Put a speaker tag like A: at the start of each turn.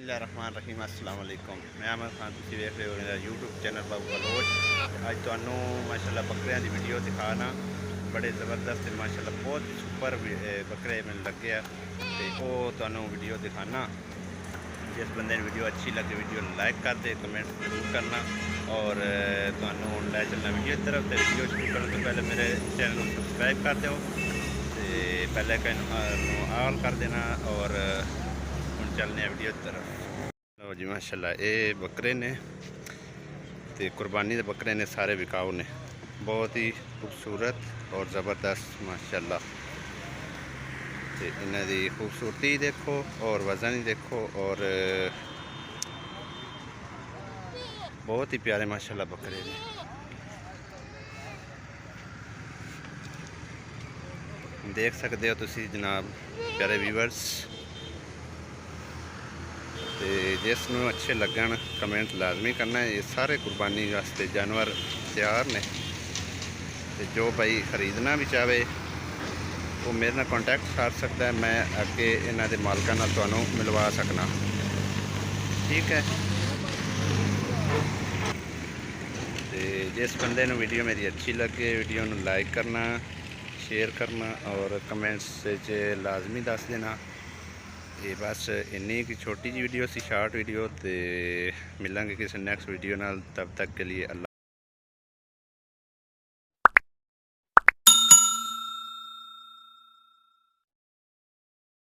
A: बिस्मिल्लाहिर्रहमानिर्रहीम अस्सलाम वालेकुम। मैं अहमद खान, तुम देख रहे हो मेरा यूट्यूब चैनल बाबू बलोच। अज तुहानू माशाल्लाह बकरियां की वीडियो दिखाना, बड़े ज़बरदस्त माशाल्लाह बहुत सुपर बकरे मैंने लगे है, तो तुहानू वीडियो दिखाना। जिस बंदे ने वीडियो अच्छी लगे वीडियो लाइक कर दे, कमेंट जरूर करना और तुहानू लै चलना वीडियो की तरफ। तो वीडियो शुरू करने तो पहले मेरे चैनल को सबसक्राइब कर दो, पहले ऑल कर देना और हम चलने वीडियो की तरफ। लो जी माशाल्लाह ये बकरे ने तो कुर्बानी के बकरे ने, सारे विकाऊ ने, बहुत ही खूबसूरत और ज़बरदस्त माशाल्लाह। तो इन्हों की खूबसूरती देखो और वज़न ही देखो और बहुत ही प्यारे माशाल्लाह बकरे ने। देख सकते हो तुसी जनाब प्यारे व्यूअर्स। तो जिसनों अच्छे लगन कमेंट लाजमी करना है। ये सारे कुर्बानी वास्ते जानवर तैयार ने, तो जो भाई खरीदना भी चाहे वो मेरे नाल कॉन्टैक्ट कर सकता है। मैं अगे इन्हां दे मालकां नाल तुहानूं मिलवा सकना, ठीक है। तो जिस बंदे नूं वीडियो मेरी अच्छी लगे वीडियो नूं लाइक करना, शेयर करना और कमेंट्स लाजमी दस देना। ये बस इन्नी की छोटी जी वीडियो सी, शार्ट वीडियो। तो मिलेंगे किसी नैक्सट वीडियो नाल, तब तक के लिए अल्लाह।